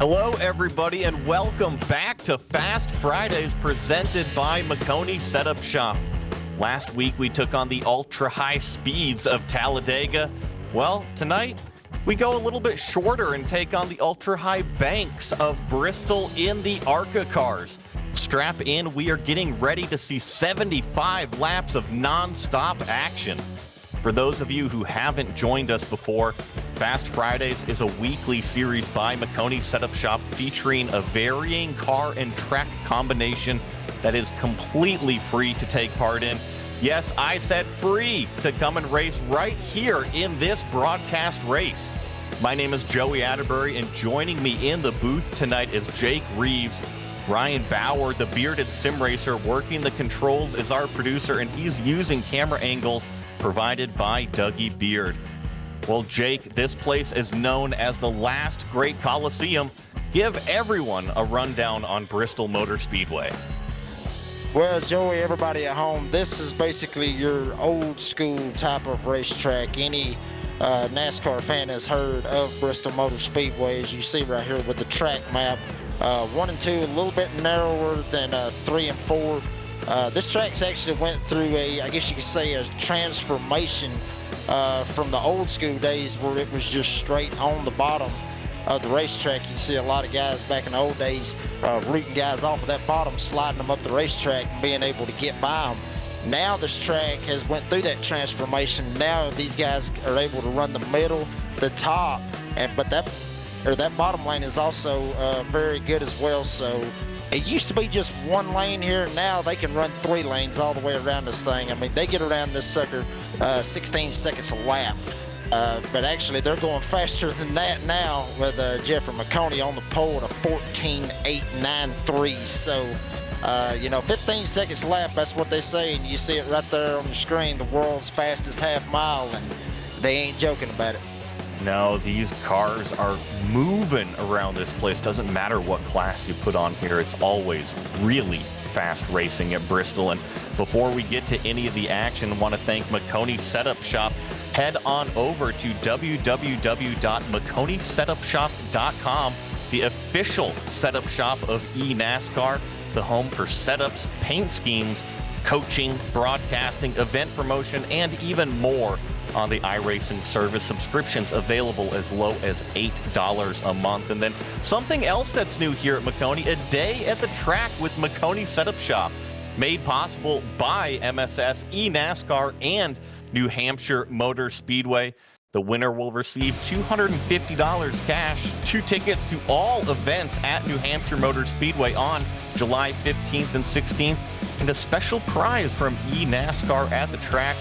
Hello, everybody, and welcome back to Fast Fridays presented by Maconi Setup Shop. Last week, we took on the ultra-high speeds of Talladega. Well, tonight, we go a little bit shorter and take on the ultra-high banks of Bristol in the ARCA cars. Strap in, we are getting ready to see 75 laps of non-stop action. For those of you who haven't joined us before, Fast Fridays is a weekly series by Maconi Setup Shop featuring a varying car and track combination that is completely free to take part in. Yes, I said free to come and race right here in this broadcast race. My name is Joey Atterbury, and joining me in the booth tonight is Jake Reeves. Ryan Bauer, the bearded sim racer, working the controls, is our producer, and he's using camera angles provided by Dougie Beard. Well, Jake, this place is known as the last great Coliseum. Give everyone a rundown on Bristol Motor Speedway. Well, Joey, everybody at home, this is basically your old school type of racetrack. Any NASCAR fan has heard of Bristol Motor Speedway, as you see right here with the track map. 1 and 2, a little bit narrower than 3 and 4. This track's actually went through I guess you could say, a transformation from the old school days where it was just straight on the bottom of the racetrack. You can see a lot of guys back in the old days rooting guys off of that bottom, sliding them up the racetrack and being able to get by them. Now this track has went through that transformation. Now these guys are able to run the middle, the top, but that bottom lane is also very good as well. So it used to be just one lane here. Now they can run 3 lanes all the way around this thing. I mean, they get around this sucker 16 seconds a lap. But actually, they're going faster than that now with Jeffrey Maconi on the pole at a 14.893. So, 15 seconds a lap, that's what they say. And you see it right there on the screen, the world's fastest half mile, and they ain't joking about it. No, these cars are moving around this place. Doesn't matter what class you put on here. It's always really fast racing at Bristol. And before we get to any of the action, I want to thank Maconi Setup Shop. Head on over to www.maconisetupshop.com, the official setup shop of eNASCAR, the home for setups, paint schemes, coaching, broadcasting, event promotion, and even more on the iRacing service. Subscriptions available as low as $8 a month. And then something else that's new here at Maconi, a day at the track with Maconi Setup Shop, made possible by MSS, eNASCAR, and New Hampshire Motor Speedway. The winner will receive $250 cash, 2 tickets to all events at New Hampshire Motor Speedway on July 15th and 16th, and a special prize from eNASCAR at the track.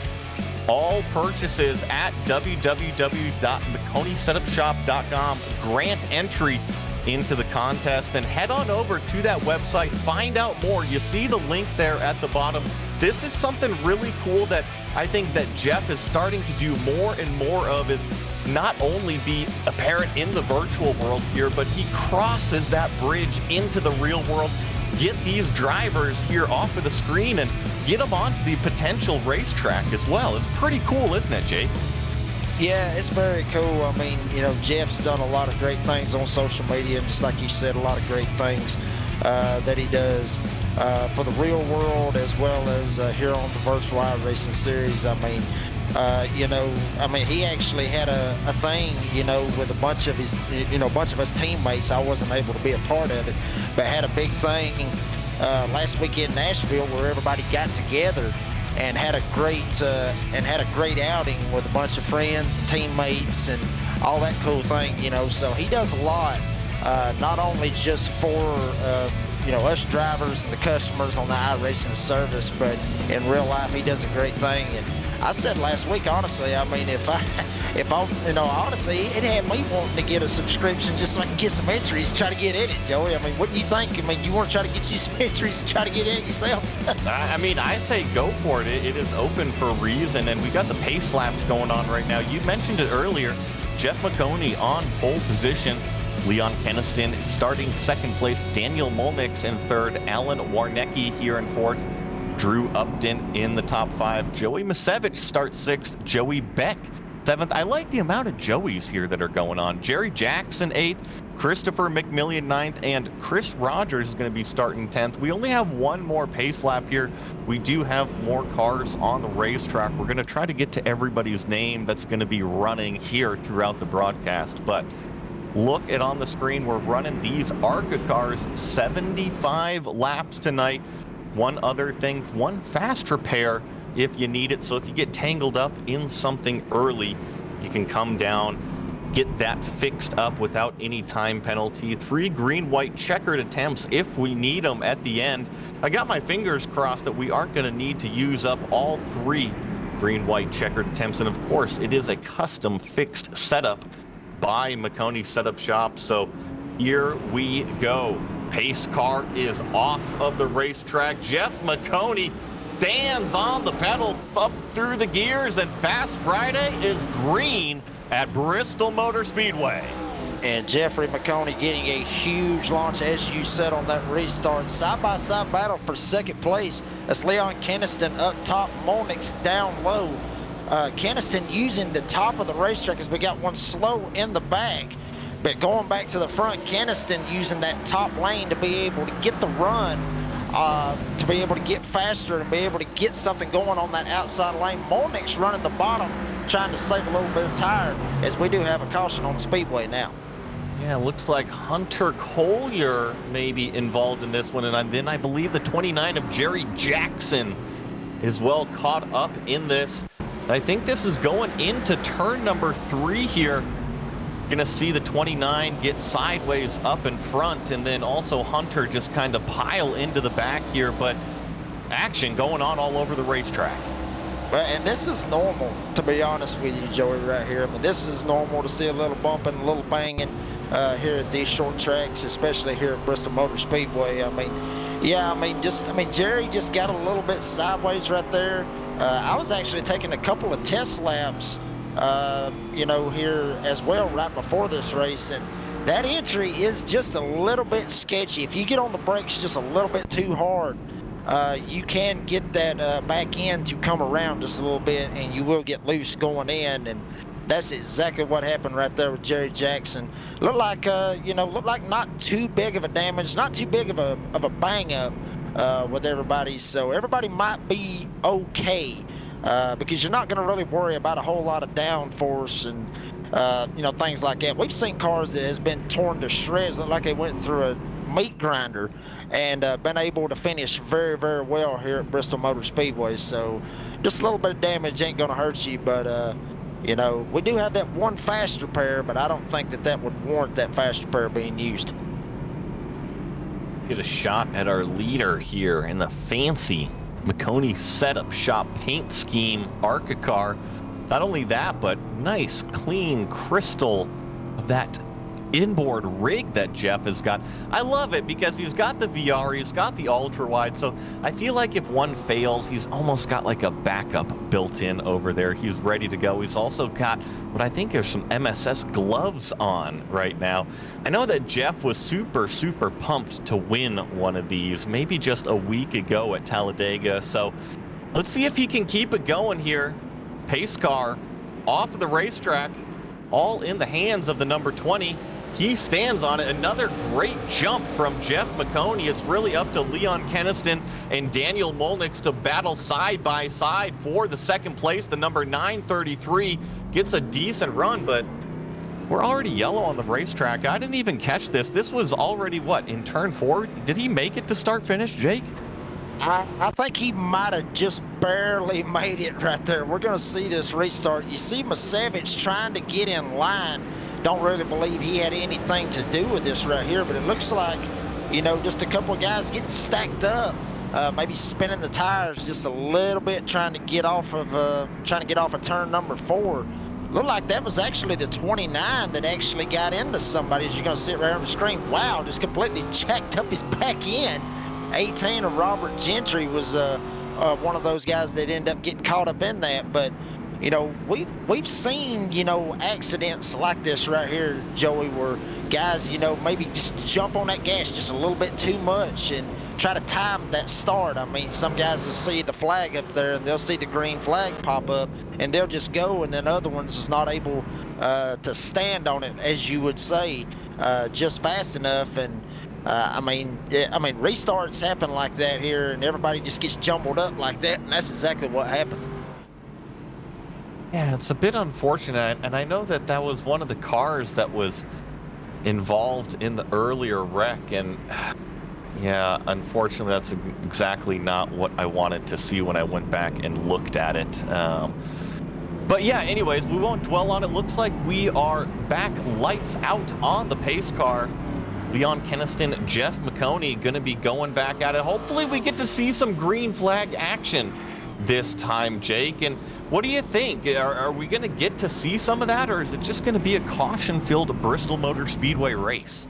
All purchases at www.maconisetupshop.com grant entry into the contest, and head on over to that website, find out more. You see the link there at the bottom. This is something really cool that I think that Jeff is starting to do more and more of, is not only be apparent in the virtual world here, but he crosses that bridge into the real world. Get these drivers here off of the screen and get them onto the potential racetrack as well. It's pretty cool, isn't it, Jake? Yeah, it's very cool. I mean, Jeff's done a lot of great things on social media, and just like you said, a lot of great things that he does for the real world as well as here on the Virtual iRacing Series. I mean, he actually had a thing, with a bunch of his, bunch of his teammates. I wasn't able to be a part of it, but had a big thing last week in Nashville where everybody got together and had a great outing with a bunch of friends and teammates and all that cool thing, So he does a lot, not only just for us drivers and the customers on the iRacing service, but in real life he does a great thing. And I said last week, honestly, I mean, if I, honestly, it had me wanting to get a subscription just so I can get some entries, try to get in it, Joey. I mean, what do you think? I mean, you want to try to get you some entries and try to get in it yourself? I mean, I say go for it. It is open for a reason, and we got the pace slaps going on right now. You mentioned it earlier. Jeff Maconi on pole position. Leon Keniston starting second place. Daniel Molnix in third. Alan Warnecki here in fourth. Drew Upton in the top 5. Joey Masevich starts 6th. Joey Beck 7th. I like the amount of Joeys here that are going on. Jerry Jackson 8th, Christopher McMillian 9th, and Chris Rogers is going to be starting 10th. We only have one more pace lap here. We do have more cars on the racetrack. We're going to try to get to everybody's name that's going to be running here throughout the broadcast. But look at on the screen, we're running these ARCA cars 75 laps tonight. One other thing, one fast repair if you need it. So if you get tangled up in something early, you can come down, get that fixed up without any time penalty. 3 green, white, checkered attempts if we need them at the end. I got my fingers crossed that we aren't going to need to use up all 3 green, white, checkered attempts. And of course, it is a custom fixed setup by Maconi Setup Shop. So here we go. Pace car is off of the racetrack. Jeff Maconi stands on the pedal up through the gears, and Fast Friday is green at Bristol Motor Speedway. And Jeffrey Maconi getting a huge launch, as you said, on that restart. Side-by-side battle for second place. That's Leon Keniston up top, Molnix down low. Keniston using the top of the racetrack as we got one slow in the back. But going back to the front, Keniston using that top lane to be able to get the run, to be able to get faster and be able to get something going on that outside lane. Molnix running the bottom, trying to save a little bit of tire, as we do have a caution on the speedway now. Yeah, looks like Hunter Collier may be involved in this one, and then I believe the 29 of Jerry Jackson is well caught up in this. I think this is going into turn number 3 here. Gonna see the 29 get sideways up in front, and then also Hunter just kind of pile into the back here, but action going on all over the racetrack. Well, and this is normal, to be honest with you, Joey, right here. I mean, this is normal to see a little bumping, a little banging here at these short tracks, especially here at Bristol Motor Speedway. I mean, yeah, Jerry just got a little bit sideways right there. I was actually taking a couple of test laps, you know, here as well right before this race, and that entry is just a little bit sketchy. If you get on the brakes just a little bit too hard, you can get that back end to come around just a little bit, and you will get loose going in, and that's exactly what happened right there with Jerry Jackson. Looked like, you know, looked like not too big of a damage, not too big of a bang up with everybody. So everybody might be okay, because you're not going to really worry about a whole lot of downforce and you know, things like that. We've seen cars that has been torn to shreds, look like they went through a meat grinder, and been able to finish very, very well here at Bristol Motor Speedway. So just a little bit of damage ain't going to hurt you, but you know, we do have that one fast repair, but I don't think that would warrant that fast repair being used. Get a shot at our leader here in the fancy Maconi Setup Shop paint scheme ARCA car. Not only that, but nice, clean crystal of that inboard rig that Jeff has got. I love it because he's got the VR, he's got the ultra wide, so I feel like if one fails, he's almost got like a backup built in over there. He's ready to go. He's also got what I think are some MSS gloves on right now. I know that Jeff was super pumped to win one of these maybe just a week ago at Talladega, so let's see if he can keep it going here. Pace car off of the racetrack, all in the hands of the number 20. He stands on it. Another great jump from Jeff Maconi. It's really up to Leon Keniston and Daniel Molnix to battle side by side for the second place. The number 933 gets a decent run, but we're already yellow on the racetrack. I didn't even catch this. This was already, what, in turn 4? Did he make it to start finish, Jake? I think he might have just barely made it right there. We're going to see this restart. You see Masevich trying to get in line. Don't really believe he had anything to do with this right here, but it looks like, you know, just a couple of guys getting stacked up, maybe spinning the tires just a little bit, trying to get off of turn number 4. Looked like that was actually the 29 that actually got into somebody, as you're going to see right on the screen. Wow, just completely jacked up his back end. 18 of Robert Gentry was one of those guys that ended up getting caught up in that, but we've seen, accidents like this right here, Joey, where guys, maybe just jump on that gas just a little bit too much and try to time that start. I mean, some guys will see the flag up there and they'll see the green flag pop up and they'll just go, and then other ones is not able to stand on it, as you would say, just fast enough. And restarts happen like that here, and everybody just gets jumbled up like that, and that's exactly what happened. Yeah, it's a bit unfortunate, and I know that that was one of the cars that was involved in the earlier wreck, and yeah, unfortunately, that's exactly not what I wanted to see when I went back and looked at it. But yeah, anyways, we won't dwell on it. Looks like we are back lights out on the pace car. Leon Keniston, Jeff Maconi going to be going back at it. Hopefully we get to see some green flag action this time, Jake. And what do you think? Are we going to get to see some of that, or is it just going to be a caution-filled Bristol Motor Speedway race?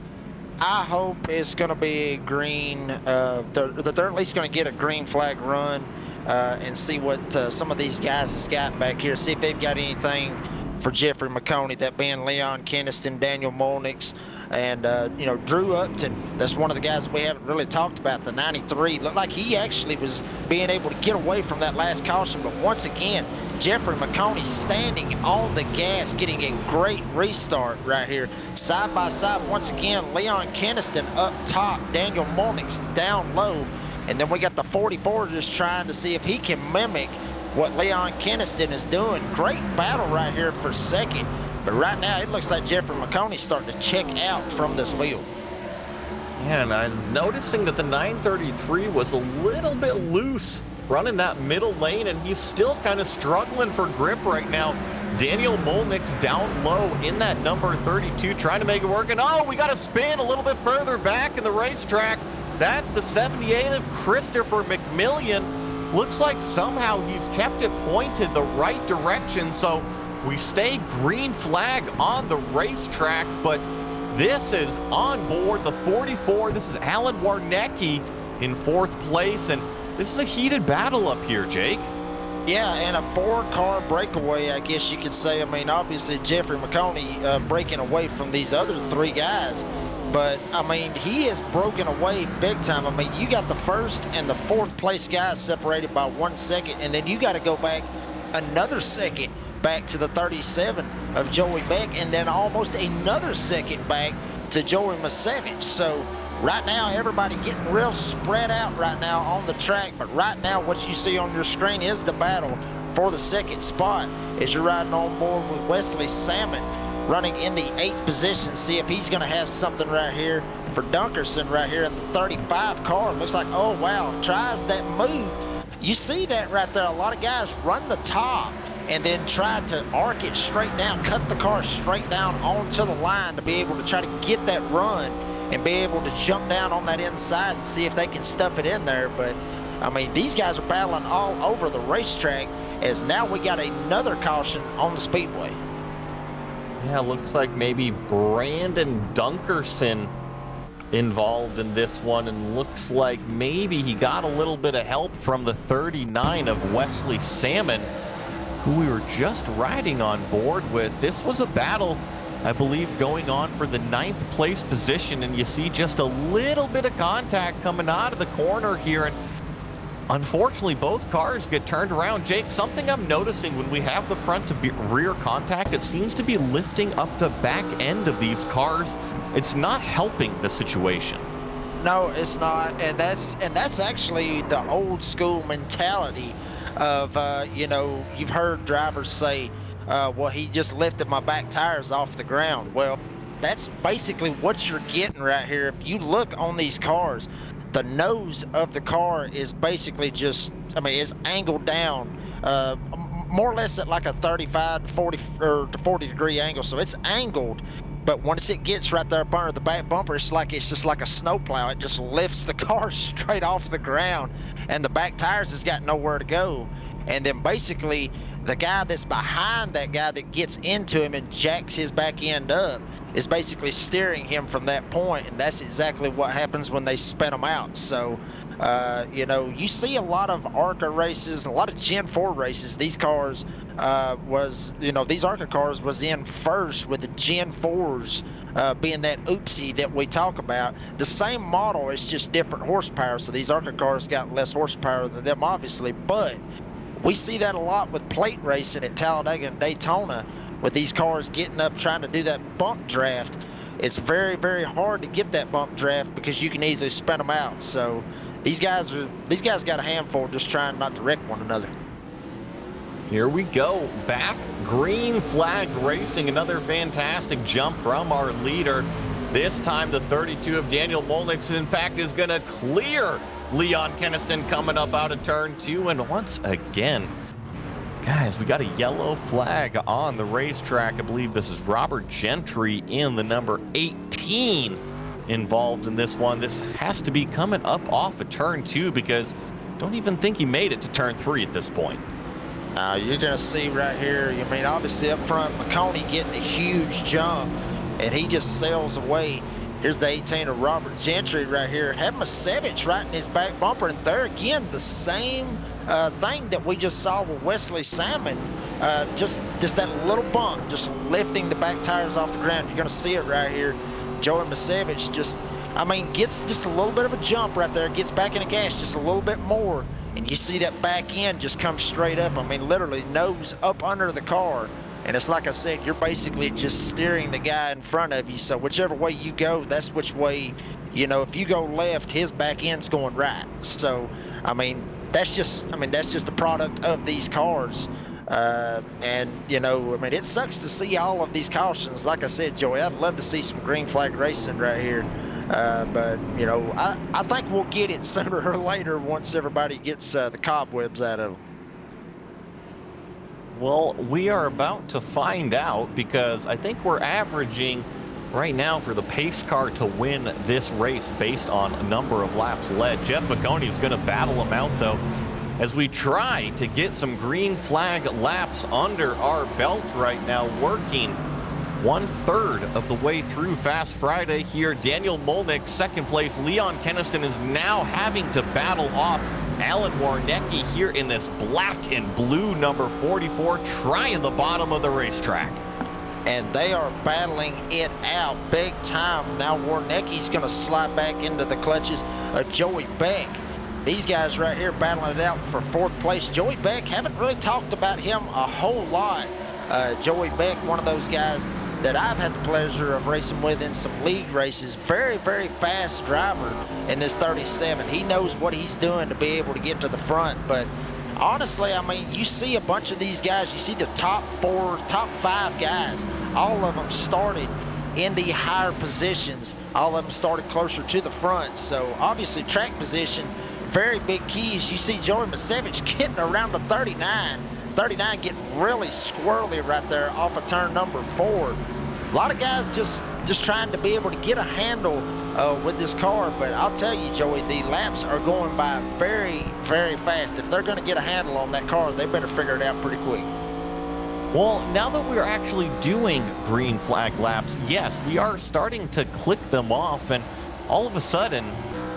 I hope it's going to be a green, that they're at least going to get a green flag run and see what some of these guys has got back here, see if they've got anything for Jeffrey Maconi, that being Leon Keniston, Daniel Molnix, and Drew Upton. That's one of the guys we haven't really talked about, the 93. Looked like he actually was being able to get away from that last caution, but once again, Jeffrey Maconi standing on the gas, getting a great restart right here. Side by side, once again, Leon Keniston up top, Daniel Molnix down low, and then we got the 44 just trying to see if he can mimic what Leon Keniston is doing. Great battle right here for second. But right now, it looks like Jeffrey Maconi's starting to check out from this field. Yeah, and I'm noticing that the 933 was a little bit loose running that middle lane, and he's still kind of struggling for grip right now. Daniel Molnix down low in that number 32, trying to make it work. And oh, we got to spin a little bit further back in the racetrack. That's the 78 of Christopher McMillian. Looks like somehow he's kept it pointed the right direction, so we stay green flag on the racetrack. But this is on board the 44. This is Alan Warnecki in fourth place, and this is a heated battle up here, Jake. Yeah, and a four-car breakaway, I guess you could say. I mean, obviously Jeffrey Maconi breaking away from these other three guys. But, I mean, he has broken away big time. I mean, you got the first and the fourth place guys separated by 1 second, and then you got to go back another second back to the 37 of Joey Beck, and then almost another second back to Joey Masevich. So right now, everybody getting real spread out right now on the track. But right now, what you see on your screen is the battle for the second spot as you're riding on board with Wesley Salmon, running in the 8th position. See if he's going to have something right here for Dunkerson right here in the 35 car. Looks like, oh, wow, tries that move. You see that right there. A lot of guys run the top and then try to arc it straight down, cut the car straight down onto the line to be able to try to get that run and be able to jump down on that inside and see if they can stuff it in there. But, I mean, these guys are battling all over the racetrack as now we got another caution on the speedway. Yeah, looks like maybe Brandon Dunkerson involved in this one, and looks like maybe he got a little bit of help from the 39 of Wesley Salmon, who we were just riding on board with. This was a battle, I believe, going on for the 9th place position, and you see just a little bit of contact coming out of the corner here, and unfortunately both cars get turned around. Jake, something I'm noticing when we have the front to rear contact, it seems to be lifting up the back end of these cars. It's not helping the situation. No, it's not, and that's actually the old school mentality of you've heard drivers say, well, he just lifted my back tires off the ground. Well, that's basically what you're getting right here. If you look on these cars, the nose of the car is basically just, I mean, it's angled down more or less at like a 35 to 40 or to 40 degree angle. So it's angled, but once it gets right there up under the back bumper, it's just like a snowplow. It just lifts the car straight off the ground, and the back tires has got nowhere to go. And then basically the guy that's behind that guy that gets into him and jacks his back end up, is basically steering him from that point, and that's exactly what happens when they spin them out. So, you know, you see a lot of ARCA races, a lot of Gen 4 races. These cars these ARCA cars was in first with the Gen 4s being that oopsie that we talk about. The same model, it's just different horsepower. So these ARCA cars got less horsepower than them, obviously, but we see that a lot with plate racing at Talladega and Daytona with these cars getting up trying to do that bump draft. It's very, very hard to get that bump draft because you can easily spin them out. So these guys got a handful just trying not to wreck one another. Here we go, back green flag racing, another fantastic jump from our leader. This time the 32 of Daniel Molnix, in fact, is going to clear Leon Keniston coming up out of turn 2. And once again, guys, we got a yellow flag on the racetrack. I believe this is Robert Gentry in the number 18 involved in this one. This has to be coming up off of turn 2 because I don't even think he made it to turn 3 at this point. You're going to see right here, I mean, obviously up front, Maconi getting a huge jump, and he just sails away. Here's the 18 of Robert Gentry right here. Had Masevich right in his back bumper, and there again, the same thing that we just saw with Wesley Salmon. Just that little bump, just lifting the back tires off the ground. You're going to see it right here. Joey Masevich gets just a little bit of a jump right there, gets back in the gas just a little bit more. And you see that back end just come straight up. I mean, literally nose up under the car. And it's like I said, you're basically just steering the guy in front of you. So whichever way you go, that's which way, you know, if you go left, his back end's going right. So, I mean, that's just the product of these cars. And, you know, I mean, it sucks to see all of these cautions. Like I said, Joey, I'd love to see some green flag racing right here. But, you know, I think we'll get it sooner or later once everybody gets the cobwebs out of them. Well, we are about to find out because I think we're averaging right now for the pace car to win this race based on a number of laps led. Jeff Maconi is going to battle him out, though, as we try to get some green flag laps under our belt right now, working 1/3 of the way through Fast Friday here. Daniel Molnix, second place. Leon Keniston is now having to battle off Alan Warnecki here in this black and blue number 44, trying the bottom of the racetrack. And they are battling it out big time. Now Warnecki's going to slide back into the clutches of Joey Beck. These guys right here battling it out for 4th place. Joey Beck, haven't really talked about him a whole lot. Joey Beck, one of those guys that I've had the pleasure of racing with in some league races. Very, very fast driver in this 37. He knows what he's doing to be able to get to the front. But honestly, I mean, you see a bunch of these guys. You see the top 5 guys. All of them started in the higher positions. All of them started closer to the front. So obviously track position, very big keys. You see Joey Masevich getting around the 39. 39 getting really squirrely right there off of turn number 4. A lot of guys just trying to be able to get a handle with this car, but I'll tell you, Joey, the laps are going by very, very fast. If they're going to get a handle on that car, they better figure it out pretty quick. Well, now that we're actually doing green flag laps, yes, we are starting to click them off, and all of a sudden,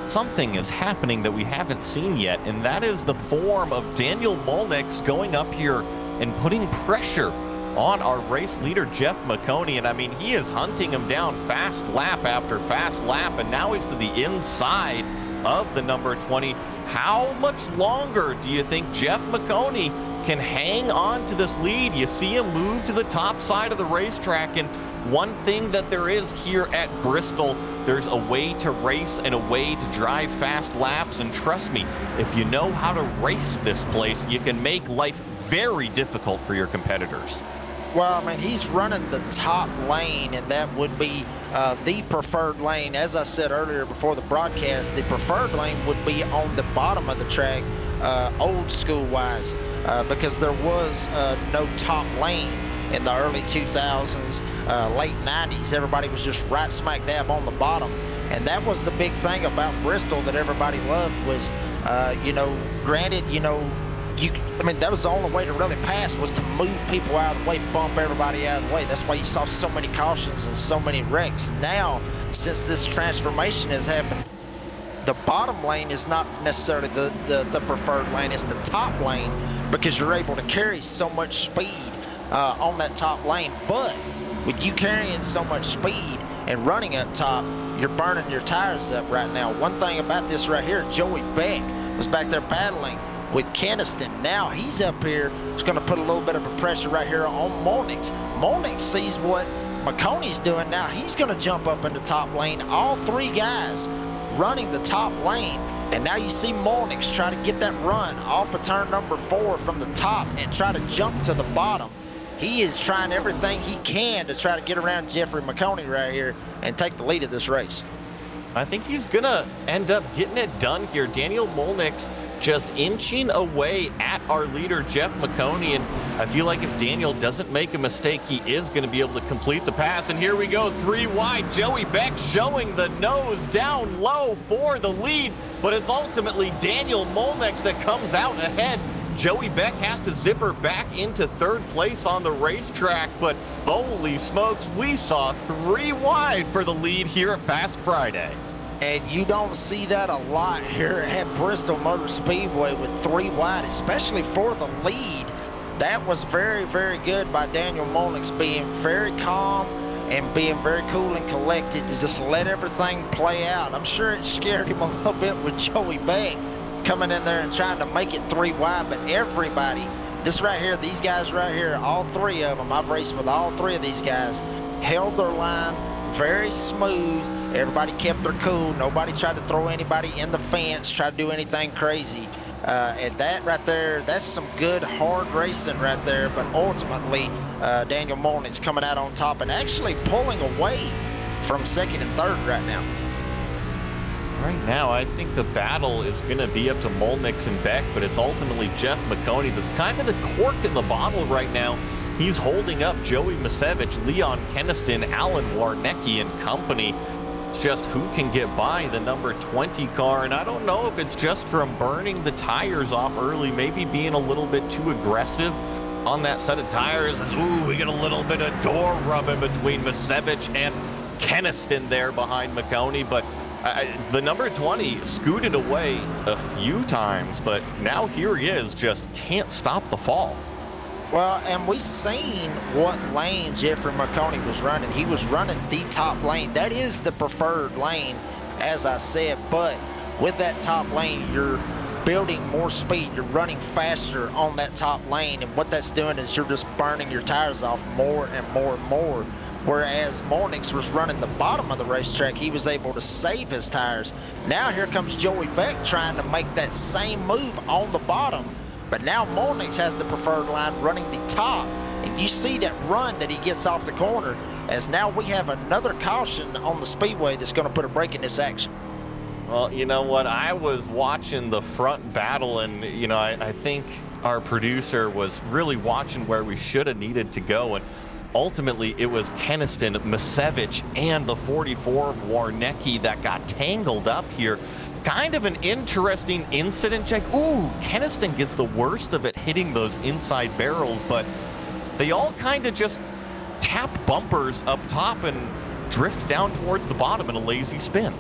something is happening that we haven't seen yet, and that is the form of Daniel Molnix going up here and putting pressure on our race leader, Jeff Maconi. And I mean, he is hunting him down fast lap after fast lap, and now he's to the inside of the number 20. How much longer do you think Jeff Maconi can hang on to this lead? You see him move to the top side of the racetrack, and one thing that there is here at Bristol, there's a way to race and a way to drive fast laps, and trust me, if you know how to race this place, you can make life very difficult for your competitors. Well, I mean, he's running the top lane, and that would be the preferred lane. As I said earlier before the broadcast, the preferred lane would be on the bottom of the track, old school wise, because there was no top lane in the early 2000s, late 90s. Everybody was just right smack dab on the bottom. And that was the big thing about Bristol that everybody loved was, you know, granted, you know, I mean, that was the only way to really pass, was to move people out of the way, bump everybody out of the way. That's why you saw so many cautions and so many wrecks. Now, since this transformation has happened, the bottom lane is not necessarily the preferred lane, it's the top lane, because you're able to carry so much speed on that top lane. But with you carrying so much speed and running up top, you're burning your tires up right now. One thing about this right here, Joey Beck was back there battling with Keniston. Now he's up here. He's going to put a little bit of a pressure right here on Monix. Monix sees what Maconi's doing. Now he's going to jump up in the top lane. All three guys running the top lane. And now you see Monix try to get that run off of turn number 4 from the top and try to jump to the bottom. He is trying everything he can to try to get around Jeffrey Maconi right here and take the lead of this race. I think he's going to end up getting it done here. Daniel Molnix just inching away at our leader, Jeff Maconi, and I feel like if Daniel doesn't make a mistake, he is going to be able to complete the pass. And here we go, 3 wide. Joey Beck showing the nose down low for the lead, but it's ultimately Daniel Molnix that comes out ahead. Joey Beck has to zipper back into 3rd place on the racetrack, but holy smokes, we saw 3 wide for the lead here at Fast Friday. And you don't see that a lot here at Bristol Motor Speedway with 3 wide, especially for the lead. That was very, very good by Daniel Molnix, being very calm and being very cool and collected to just let everything play out. I'm sure it scared him a little bit with Joey Beck coming in there and trying to make it 3 wide, but everybody, this right here, these guys right here, all 3 of them, I've raced with all 3 of these guys, held their line very smooth. Everybody kept their cool. Nobody tried to throw anybody in the fence, try to do anything crazy. And that right there, that's some good hard racing right there. But ultimately, Daniel Molnix coming out on top and actually pulling away from 2nd and 3rd right now. Right now, I think the battle is going to be up to Molnix and Beck, but it's ultimately Jeff Maconi that's kind of the cork in the bottle right now. He's holding up Joey Masevich, Leon Keniston, Alan Warnecki and company. It's just who can get by the number 20 car, and I don't know if it's just from burning the tires off early, maybe being a little bit too aggressive on that set of tires. Ooh, we get a little bit of door rubbing between Masevich and Keniston there behind Maconi, but the number 20 scooted away a few times, but now here he is, just can't stop the fall. Well, and we seen what lane Jeffrey Maconi was running. He was running the top lane. That is the preferred lane, as I said, but with that top lane, you're building more speed. You're running faster on that top lane, and what that's doing is you're just burning your tires off more and more and more. Whereas Molnix was running the bottom of the racetrack, he was able to save his tires. Now here comes Joey Beck trying to make that same move on the bottom. But now Molnix has the preferred line running the top. And you see that run that he gets off the corner, as now we have another caution on the speedway that's going to put a break in this action. Well, you know what? I was watching the front battle, and, you know, I think our producer was really watching where we should have needed to go. And ultimately, it was Keniston, Masevich, and the 44 of Warnecki that got tangled up here. Kind of an interesting incident, Jake. Ooh, Keniston gets the worst of it hitting those inside barrels, but they all kind of just tap bumpers up top and drift down towards the bottom in a lazy spin.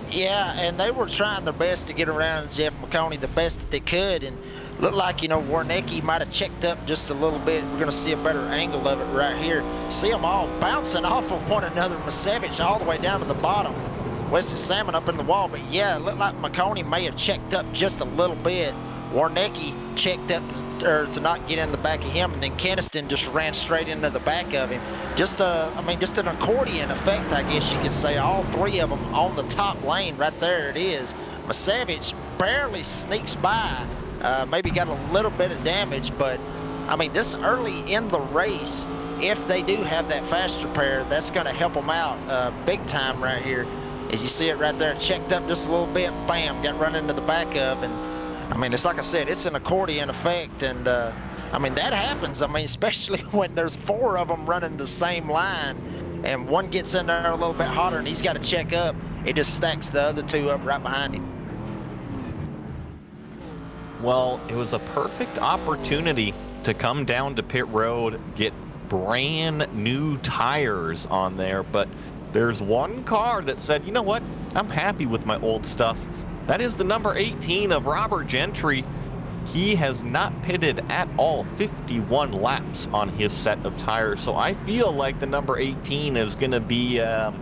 Yeah, and they were trying their best to get around Jeff Maconi the best that they could, and looked like, you know, Warnecki might have checked up just a little bit. We're going to see a better angle of it right here. See them all bouncing off of one another. Masevich all the way down to the bottom. Wesley Salmon up in the wall, but yeah, it looked like Maconi may have checked up just a little bit. Warnecki checked up to not get in the back of him, and then Keniston just ran straight into the back of him. Just just an accordion effect, I guess you could say. All 3 of them on the top lane, right there it is. Masevich barely sneaks by, maybe got a little bit of damage, but I mean, this early in the race, if they do have that faster pair, that's going to help them out big time right here. As you see it right there, checked up just a little bit, bam, got run into the back of, and I mean, it's like I said, it's an accordion effect, and I mean, that happens. I mean, especially when there's 4 of them running the same line, and one gets in there a little bit hotter, and he's got to check up. It just stacks the other 2 up right behind him. Well, it was a perfect opportunity to come down to pit road, get brand new tires on there, but there's one car that said, you know what, I'm happy with my old stuff. That is the number 18 of Robert Gentry. He has not pitted at all, 51 laps on his set of tires. So I feel like the number 18 is going to be a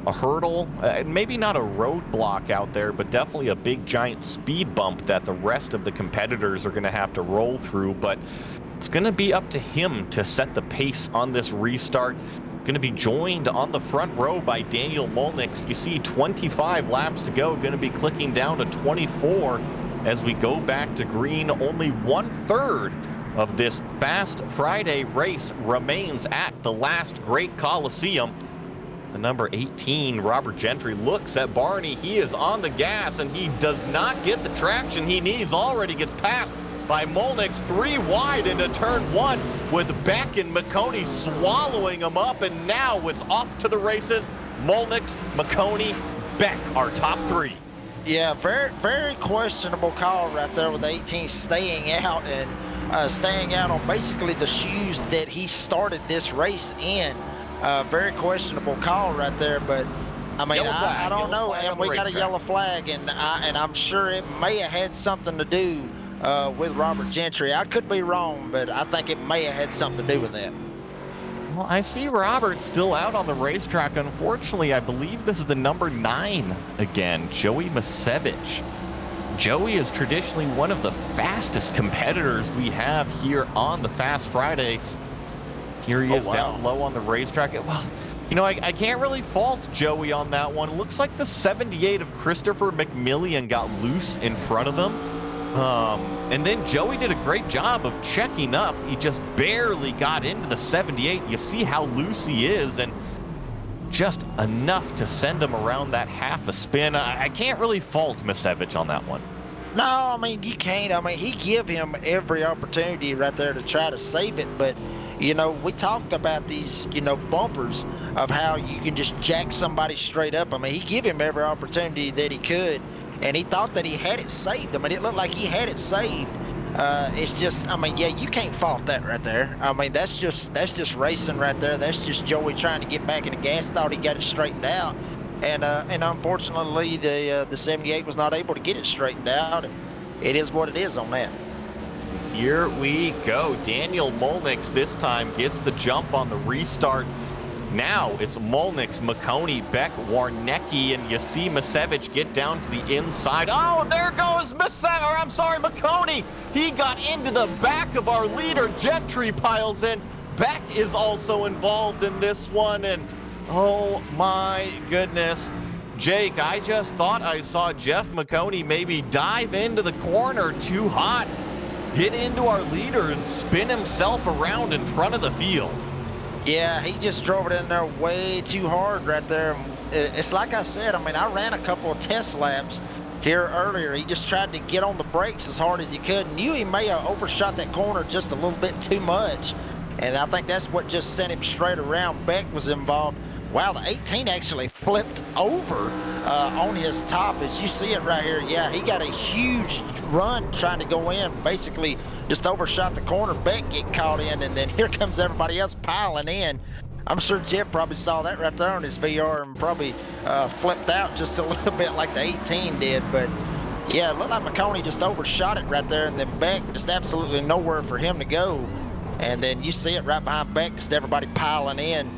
hurdle, maybe not a roadblock out there, but definitely a big giant speed bump that the rest of the competitors are going to have to roll through. But it's going to be up to him to set the pace on this restart. Going to be joined on the front row by Daniel Molnix. You see 25 laps to go, going to be clicking down to 24 as we go back to green. Only 1/3 of this Fast Friday race remains at the last Great Coliseum. The number 18, Robert Gentry, looks at Barney. He is on the gas, and he does not get the traction he needs. Already gets passed by Molnix, 3 wide into turn 1, with Beck and Maconi swallowing him up, and now it's off to the races. Molnix, Maconi, Beck are top 3. Yeah, very, very questionable call right there with 18 staying out and staying out on basically the shoes that he started this race in. Very questionable call right there, but I mean, I don't know. And we got a yellow flag, and I'm sure it may have had something to do with Robert Gentry. I could be wrong, but I think it may have had something to do with that. Well, I see Robert still out on the racetrack. Unfortunately, I believe this is the number 9 again, Joey Masevich. Joey is traditionally one of the fastest competitors we have here on the Fast Fridays. Here he is down low on the racetrack. Well, you know, I can't really fault Joey on that one. It looks like the 78 of Christopher McMillian got loose in front of him. And then Joey did a great job of checking up. He just barely got into the 78. You see how loose he is, and just enough to send him around that half a spin. I can't really fault Masevich on that one. No, I mean, you can't. I mean, he give him every opportunity right there to try to save it, but you know, we talked about these, you know, bumpers of how you can just jack somebody straight up. I mean, he gave him every opportunity that he could, and he thought that he had it saved. I mean, it looked like he had it saved. It's just, I mean, yeah, you can't fault that right there. I mean, that's just racing right there. That's just Joey trying to get back in the gas. Thought he got it straightened out, and unfortunately, the 78 was not able to get it straightened out. And it is what it is on that. Here we go. Daniel Molnix this time gets the jump on the restart. Now it's Molnix, Maconi, Beck, Warnecki, and you see Masevich get down to the inside. Oh, there goes Maconi. He got into the back of our leader. Gentry piles in. Beck is also involved in this one, and oh my goodness. Jake, I just thought I saw Jeff Maconi maybe dive into the corner too hot, get into our leader, and spin himself around in front of the field. Yeah, he just drove it in there way too hard right there. It's like I said, I mean, I ran a couple of test laps here earlier. He just tried to get on the brakes as hard as he could. Knew he may have overshot that corner just a little bit too much, and I think that's what just sent him straight around. Beck was involved. Wow, the 18 actually flipped over on his top, as you see it right here. Yeah, he got a huge run trying to go in, basically just overshot the corner. Beck get caught in, and then here comes everybody else piling in. I'm sure Jeff probably saw that right there on his VR and probably flipped out just a little bit like the 18 did. But yeah, it looked like Maconi just overshot it right there, and then Beck, just absolutely nowhere for him to go. And then you see it right behind Beck, just everybody piling in.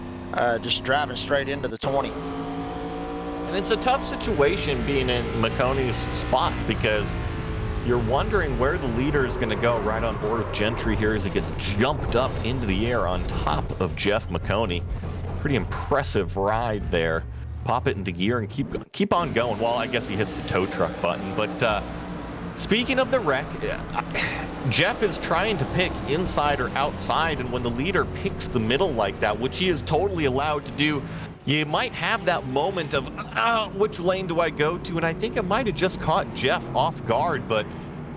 Just driving straight into the 20. And it's a tough situation being in Maconi's spot, because you're wondering where the leader is going to go right on board with Gentry here as he gets jumped up into the air on top of Jeff Maconi. Pretty impressive ride there. Pop it into gear and keep on going. Well, I guess he hits the tow truck button, but speaking of the wreck, Jeff is trying to pick inside or outside, and when the leader picks the middle like that, which he is totally allowed to do, you might have that moment of, which lane do I go to? And I think it might have just caught Jeff off guard, but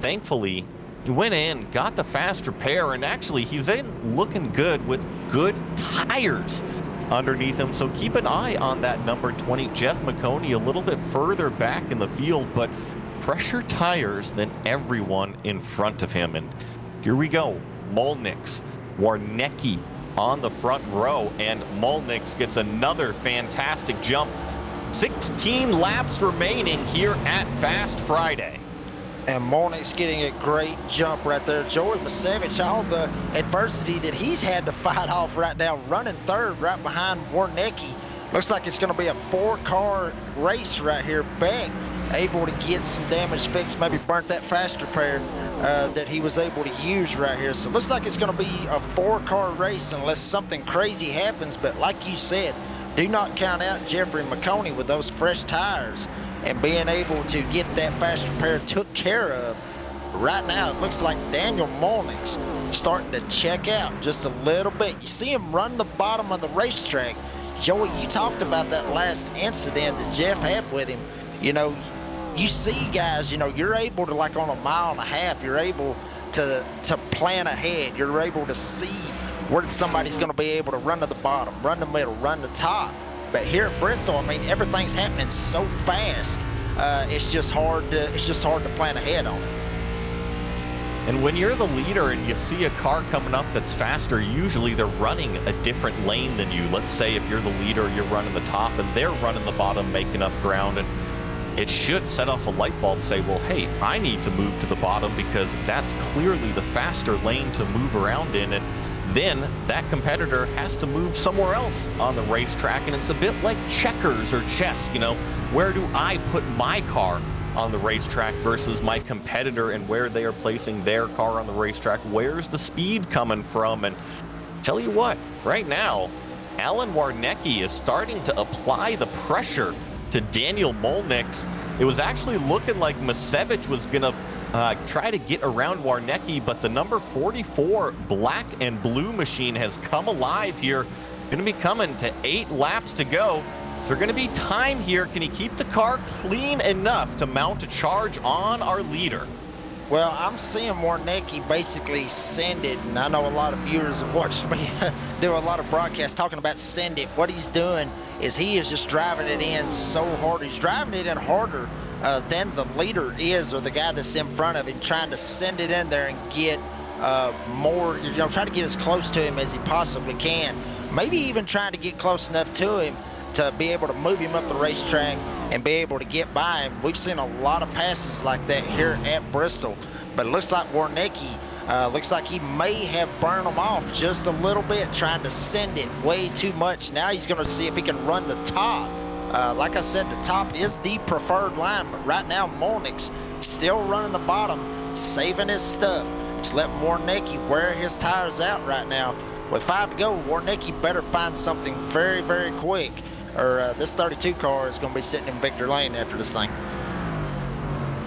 thankfully he went in, got the fast repair, and actually he's in looking good with good tires underneath him. So keep an eye on that number 20, Jeff Maconi, a little bit further back in the field, but fresher tires than everyone in front of him. And here we go. Molnix, Warnecki on the front row, and Molnix gets another fantastic jump. 16 laps remaining here at Fast Friday. And Molnix getting a great jump right there. Joey Masevich, all the adversity that he's had to fight off right now, running third right behind Warnecki. Looks like it's going to be a 4-car race right here. Beck able to get some damage fixed, maybe burnt that faster pair that he was able to use right here. So it looks like it's going to be a 4-car race unless something crazy happens. But like you said, do not count out Jeffrey Maconi with those fresh tires and being able to get that faster pair took care of. Right now, it looks like Daniel Molnix starting to check out just a little bit. You see him run the bottom of the racetrack. Joey, you talked about that last incident that Jeff had with him. You know, you see guys, you know, you're able to, like on a mile and a half, you're able to plan ahead. You're able to see where somebody's going to be able to run to the bottom, run the middle, run the top. But here at Bristol, I mean, everything's happening so fast. It's just hard to plan ahead on it. And when you're the leader and you see a car coming up that's faster, usually they're running a different lane than you. Let's say if you're the leader, you're running the top and they're running the bottom, making up ground. And it should set off a light bulb, say, well, hey, I need to move to the bottom because that's clearly the faster lane to move around in. And then that competitor has to move somewhere else on the racetrack. And it's a bit like checkers or chess, you know, where do I put my car on the racetrack versus my competitor and where they are placing their car on the racetrack? Where's the speed coming from? And tell you what, right now, Alan Warnecki is starting to apply the pressure to Daniel Molnix. It was actually looking like Masevich was going to try to get around Warnecki, but the number 44 black and blue machine has come alive here. Going to be coming to 8 laps to go. So there's going to be time here. Can he keep the car clean enough to mount a charge on our leader? Well, I'm seeing Warnecki basically send it, and I know a lot of viewers have watched me do a lot of broadcasts talking about send it. What he's doing is he is just driving it in so hard. He's driving it in harder than the leader is, or the guy that's in front of him, trying to send it in there and get more, you know, try to get as close to him as he possibly can. Maybe even trying to get close enough to him to be able to move him up the racetrack and be able to get by him. We've seen a lot of passes like that here at Bristol, but it looks like Warnecki, looks like he may have burned him off just a little bit, trying to send it way too much. Now he's going to see if he can run the top. Like I said, the top is the preferred line, but right now Molnix still running the bottom, saving his stuff. Just let Warnecki wear his tires out right now. With 5 to go, Warnecki better find something very, very quick, or this 32 car is going to be sitting in victory lane after this thing.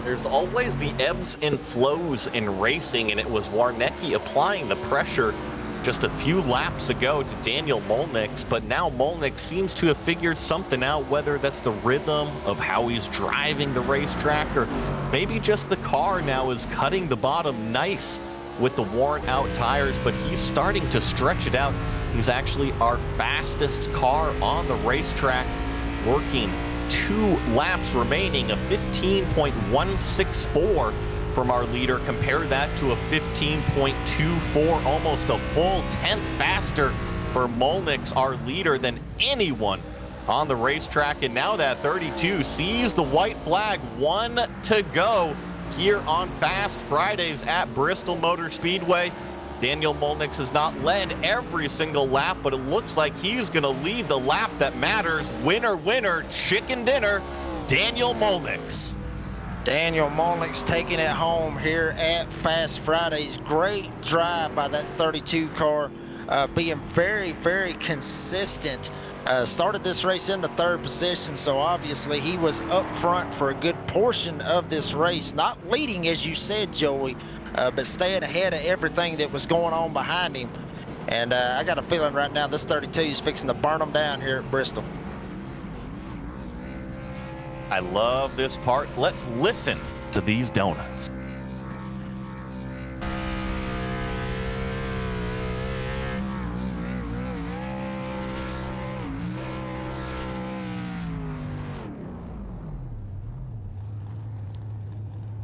There's always the ebbs and flows in racing, and it was Warnecki applying the pressure just a few laps ago to Daniel Molnix, but now Molnix seems to have figured something out, whether that's the rhythm of how he's driving the racetrack, or maybe just the car now is cutting the bottom nice with the worn out tires, but he's starting to stretch it out. He's actually our fastest car on the racetrack, working 2 laps remaining, a 15.164 from our leader. Compare that to a 15.24, almost a full 10th faster for Molnix, our leader, than anyone on the racetrack. And now that 32 sees the white flag, 1 to go here on Fast Fridays at Bristol Motor Speedway. Daniel Molnix has not led every single lap, but it looks like he's going to lead the lap that matters. Winner, winner, chicken dinner, Daniel Molnix. Daniel Molnix taking it home here at Fast Fridays. Great drive by that 32 car, being very, very consistent. Started this race in the 3rd position, so obviously he was up front for a good portion of this race. Not leading, as you said, Joey, but staying ahead of everything that was going on behind him. And I got a feeling right now this 32 is fixing to burn them down here at Bristol. I love this part. Let's listen to these donuts.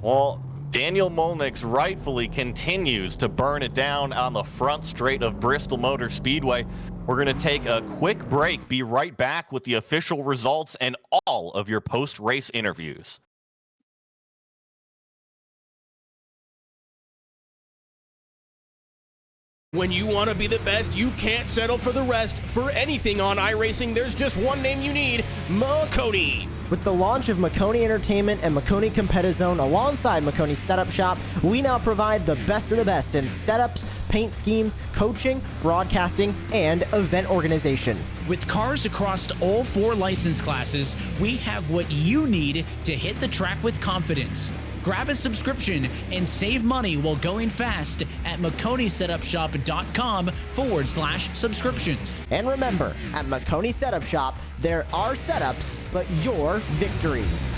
Well, Daniel Molnix rightfully continues to burn it down on the front straight of Bristol Motor Speedway. We're going to take a quick break, be right back with the official results and all of your post-race interviews. When you want to be the best, you can't settle for the rest. For anything on iRacing, there's just one name you need, Maconi. With the launch of Maconi Entertainment and Maconi Competizone alongside Maconi Setup Shop, we now provide the best of the best in setups, paint schemes, coaching, broadcasting, and event organization. With cars across all 4 license classes, we have what you need to hit the track with confidence. Grab a subscription and save money while going fast at MaconiSetupShop.com/subscriptions. And remember, at Maconi Setup Shop, there are setups, but your victories.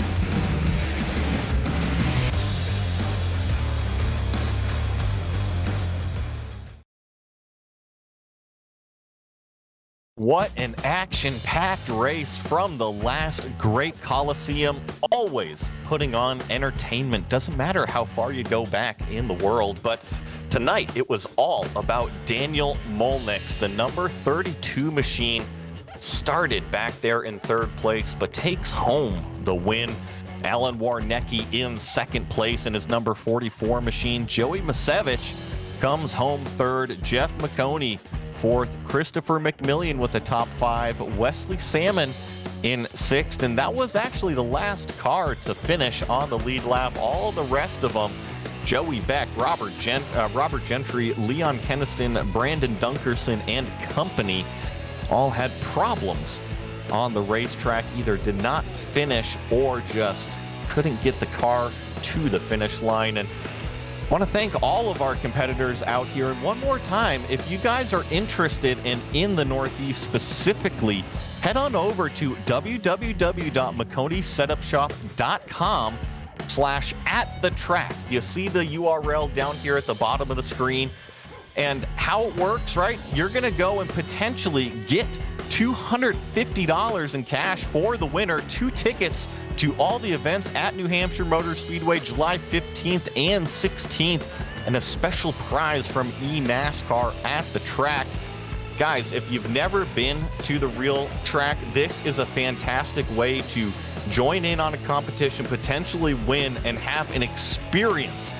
What an action-packed race from the last great Coliseum, always putting on entertainment. Doesn't matter how far you go back in the world, but tonight it was all about Daniel Molnix, the number 32 machine. Started back there in 3rd place, but takes home the win. Alan Warnecki in 2nd place in his number 44 machine. Joey Masevich comes home 3rd. Jeff Maconi 4th, Christopher McMillian with the top 5, Wesley Salmon in 6th, and that was actually the last car to finish on the lead lap. All the rest of them, Joey Beck, Robert Gentry, Leon Keniston, Brandon Dunkerson, and company, all had problems on the racetrack, either did not finish or just couldn't get the car to the finish line. And I want to thank all of our competitors out here. And one more time, if you guys are interested in the Northeast specifically, head on over to www.MaconiSetupShop.com/@the-track. You see the URL down here at the bottom of the screen. And how it works, right? You're going to go and potentially get $250 in cash for the winner, 2 tickets to all the events at New Hampshire Motor Speedway July 15th and 16th, and a special prize from eNASCAR at the track. Guys, if you've never been to the real track, this is a fantastic way to join in on a competition, potentially win, and have an experience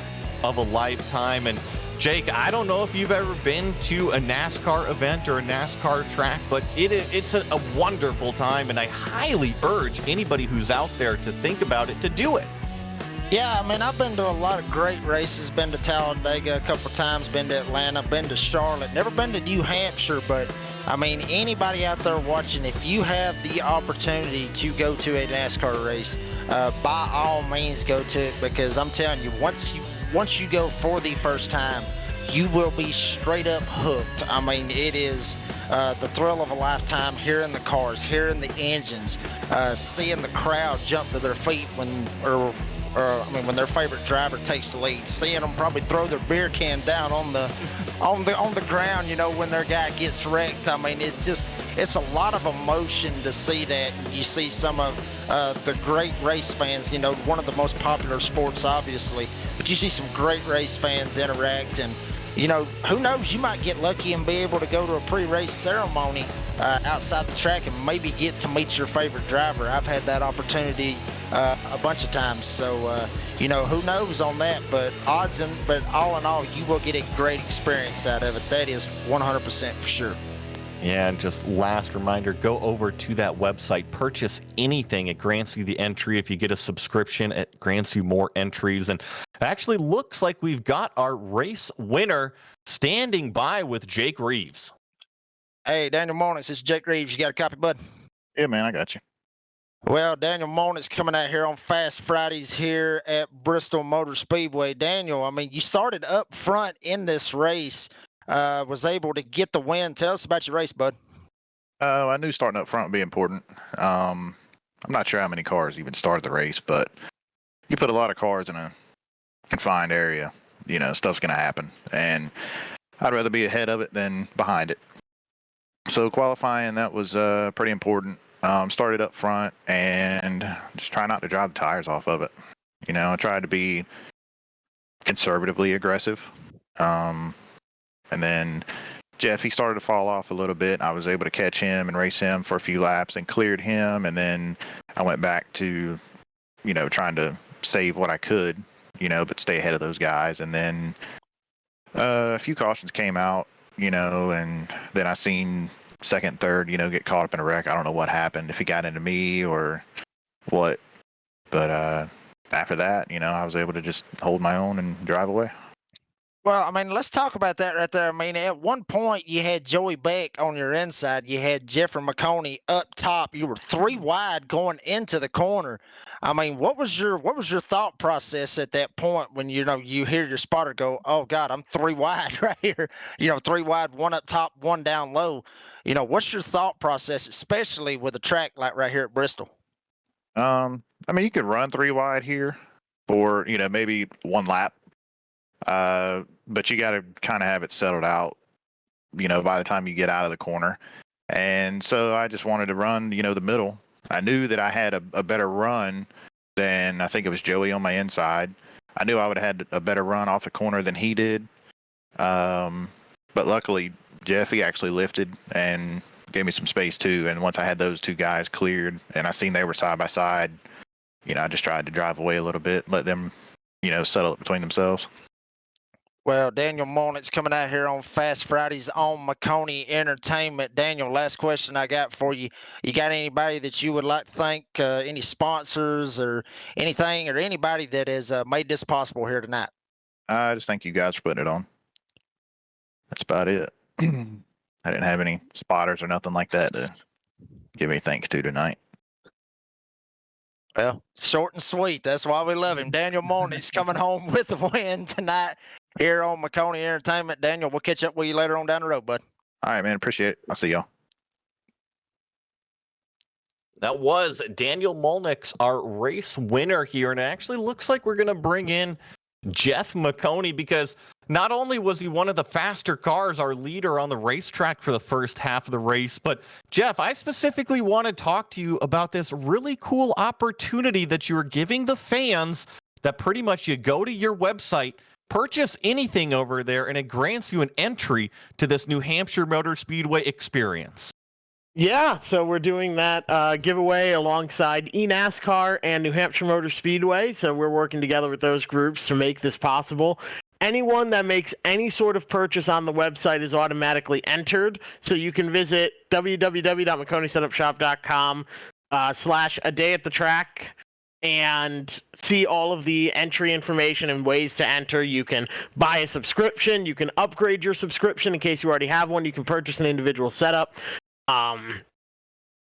of a lifetime. And Jake, I don't know if you've ever been to a NASCAR event or a NASCAR track, but it's a wonderful time, and I highly urge anybody who's out there to think about it to do it. Yeah, I mean, I've been to a lot of great races, been to Talladega a couple times, been to Atlanta, been to Charlotte, never been to New Hampshire, but I mean, anybody out there watching, if you have the opportunity to go to a NASCAR race, by all means go to it, because I'm telling you, once you go for the first time, you will be straight up hooked. I mean, it is the thrill of a lifetime, hearing the cars, hearing the engines, seeing the crowd jump to their feet when their favorite driver takes the lead, seeing them probably throw their beer can down on the ground, you know, when their guy gets wrecked. I mean, it's a lot of emotion to see that. You see some of the great race fans, you know, one of the most popular sports, obviously, but you see some great race fans interact, and you know, who knows, you might get lucky and be able to go to a pre-race ceremony outside the track and maybe get to meet your favorite driver. I've had that opportunity a bunch of times, so you know, who knows on that, but all in all, you will get a great experience out of it. That is 100% for sure. Yeah, and just last reminder, go over to that website, purchase anything. It grants you the entry. If you get a subscription, it grants you more entries. And it actually looks like we've got our race winner standing by with Jake Reeves. Hey, Daniel Molnix, it's Jake Reeves. You got a copy, bud? Yeah, man, I got you. Well, Daniel Molnix coming out here on Fast Fridays here at Bristol Motor Speedway. Daniel, I mean, you started up front in this race, was able to get the win. Tell us about your race, bud. I knew starting up front would be important. I'm not sure how many cars even started the race, but you put a lot of cars in a confined area, you know, stuff's going to happen. And I'd rather be ahead of it than behind it. So qualifying, that was pretty important. Started up front and just try not to drive the tires off of it. I tried to be conservatively aggressive. And then Jeff, he started to fall off a little bit. I was able to catch him and race him for a few laps and cleared him. And then I went back to, trying to save what I could, but stay ahead of those guys. And then a few cautions came out, and then I seen second, third, get caught up in a wreck. I don't know what happened, if he got into me or what. But after that, I was able to just hold my own and drive away. Well, I mean, let's talk about that right there. I mean, at one point you had Joey Beck on your inside. You had Jeffrey Maconi up top. You were 3 wide going into the corner. I mean, what was your thought process at that point when you hear your spotter go, "Oh God, I'm 3 wide right here." 3 wide, 1 up top, 1 down low. What's your thought process, especially with a track like right here at Bristol? I mean, you could run 3 wide here, or maybe 1 lap. But you got to kind of have it settled out, by the time you get out of the corner. And so I just wanted to run, the middle. I knew that I had a better run than, I think it was Joey on my inside. I knew I would have had a better run off the corner than he did. But luckily, Jeffy actually lifted and gave me some space too. And once I had those 2 guys cleared and I seen they were side by side, I just tried to drive away a little bit, let them, settle it between themselves. Well, Daniel Monit's coming out here on Fast Fridays on Maconi Entertainment. Daniel, last question I got for you. You got anybody that you would like to thank, any sponsors or anything, or anybody that has made this possible here tonight? I just thank you guys for putting it on. That's about it. I didn't have any spotters or nothing like that to give any thanks to tonight. Well, short and sweet. That's why we love him. Daniel Monit's coming home with the win tonight here on Maconi Entertainment. Daniel, we'll catch up with you later on down the road, bud. All right, man. Appreciate it. I'll see y'all. That was Daniel Molnix, our race winner here. And it actually looks like we're going to bring in Jeff Maconi, because not only was he one of the faster cars, our leader on the racetrack for the first half of the race, but Jeff, I specifically want to talk to you about this really cool opportunity that you're giving the fans, that pretty much you go to your website, purchase anything over there, and it grants you an entry to this New Hampshire Motor Speedway experience. Yeah, so we're doing that giveaway alongside eNASCAR and New Hampshire Motor Speedway. So we're working together with those groups to make this possible. Anyone that makes any sort of purchase on the website is automatically entered. So you can visit www.maconisetupshop.com /a-day-at-the-track and see all of the entry information and ways to enter. You can buy a subscription. You can upgrade your subscription in case you already have one. You can purchase an individual setup.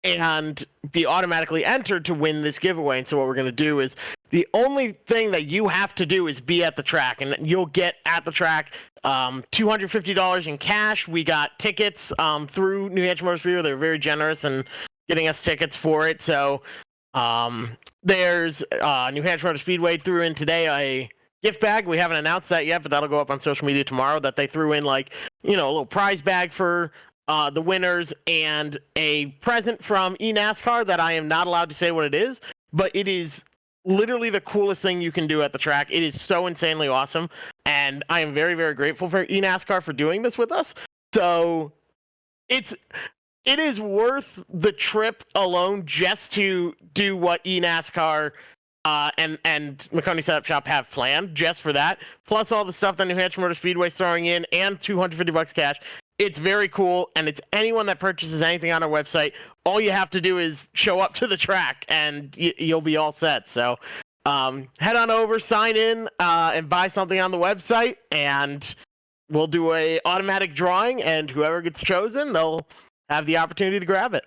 And be automatically entered to win this giveaway. And so what we're going to do is, the only thing that you have to do is be at the track, and you'll get at the track $250 in cash. We got tickets through New Hampshire Motor Speedway. They're very generous in getting us tickets for it. So there's New Hampshire Motor Speedway threw in today a gift bag. We haven't announced that yet, but that'll go up on social media tomorrow, that they threw in, like, a little prize bag for the winners, and a present from eNASCAR that I am not allowed to say what it is, but it is literally the coolest thing you can do at the track. It is so insanely awesome, and I am very, very grateful for eNASCAR for doing this with us. So it is worth the trip alone just to do what eNASCAR and Maconi Setup Shop have planned, just for that, plus all the stuff that New Hampshire Motor Speedway is throwing in, and $250 cash. It's very cool, and it's anyone that purchases anything on our website. All you have to do is show up to the track, and you'll be all set. So head on over, sign in, and buy something on the website, and we'll do a automatic drawing, and whoever gets chosen, they'll have the opportunity to grab it.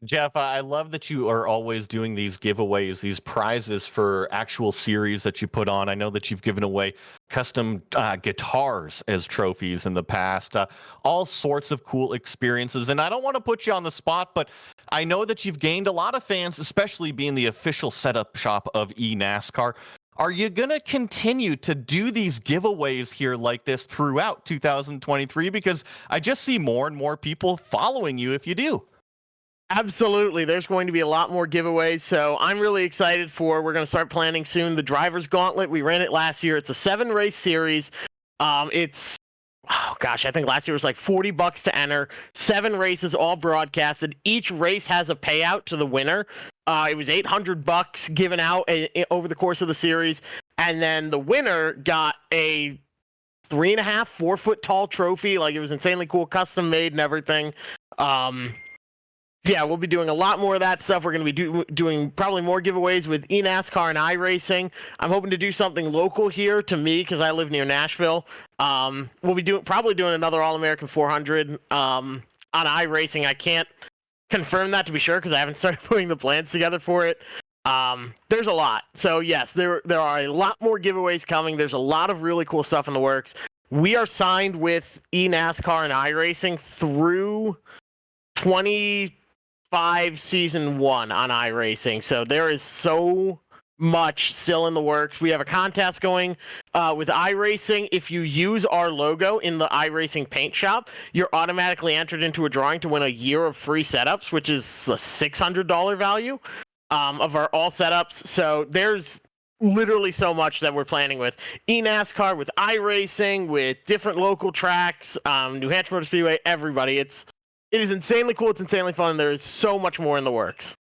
Jeff, I love that you are always doing these giveaways, these prizes for actual series that you put on. I know that you've given away custom guitars as trophies in the past, all sorts of cool experiences. And I don't want to put you on the spot, but I know that you've gained a lot of fans, especially being the official setup shop of eNASCAR. Are you going to continue to do these giveaways here like this throughout 2023? Because I just see more and more people following you if you do. Absolutely. There's going to be a lot more giveaways. So I'm really excited we're going to start planning soon. The Driver's Gauntlet, we ran it last year. It's a 7-race series. Oh gosh, I think last year was like $40 to enter. 7 races, all broadcasted. Each race has a payout to the winner. It was $800 given out over the course of the series. And then the winner got a 3.5, 4-foot tall trophy. Like, it was insanely cool, custom made and everything. Yeah, we'll be doing a lot more of that stuff. We're going to be doing probably more giveaways with eNASCAR and iRacing. I'm hoping to do something local here to me because I live near Nashville. We'll be probably doing another All-American 400 on iRacing. I can't confirm that to be sure because I haven't started putting the plans together for it. There's a lot. So yes, there are a lot more giveaways coming. There's a lot of really cool stuff in the works. We are signed with eNASCAR and iRacing through 25 season 1 on iRacing. So there is so much still in the works. We have a contest going with iRacing. If you use our logo in the iRacing paint shop, you're automatically entered into a drawing to win a year of free setups, which is a $600 value of our all setups. So there's literally so much that we're planning with eNASCAR, with iRacing, with different local tracks, New Hampshire Motor Speedway, everybody. It is insanely cool. It's insanely fun. And there is so much more in the works.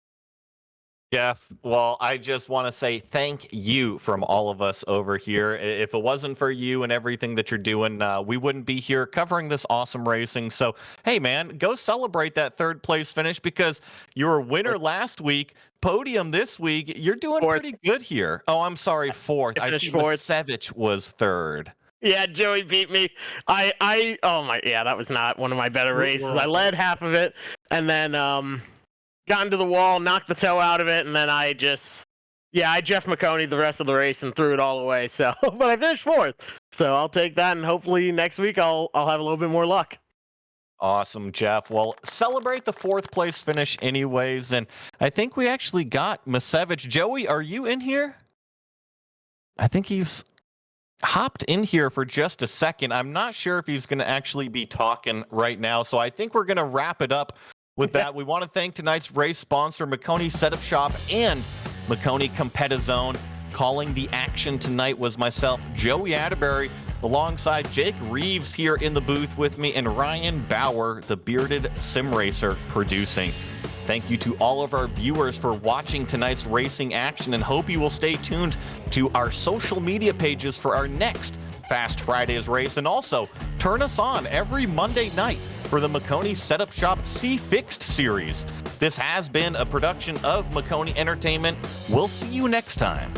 Jeff, well, I just want to say thank you from all of us over here. If it wasn't for you and everything that you're doing, we wouldn't be here covering this awesome racing. So, hey, man, go celebrate that 3rd place finish because you were winner last week, podium this week. You're doing 4th. Pretty good here. Oh, I'm sorry, 4th. I see Macevich was 3rd. Yeah, Joey beat me. That was not one of my better races. I led half of it and then got into the wall, knocked the toe out of it, and then I Jeff Maconi the rest of the race and threw it all away. So, but I finished 4th. So I'll take that, and hopefully next week I'll have a little bit more luck. Awesome, Jeff. Well, celebrate the 4th place finish anyways, and I think we actually got Macevich. Joey, are you in here? I think he's hopped in here for just a second. I'm not sure if he's going to actually be talking right now, so I think we're going to wrap it up with that. We want to thank tonight's race sponsor, Maconi Setup Shop and Maconi Competizone. Calling the action tonight was myself, Joey Atterbury, alongside Jake Reeves here in the booth with me, and Ryan Bauer, the bearded sim racer, producing. Thank you to all of our viewers for watching tonight's racing action, and hope you will stay tuned to our social media pages for our next Fast Fridays race, and also turn us on every Monday night for the Maconi Setup Shop See Fixed series. This has been a production of Maconi Entertainment. We'll see you next time.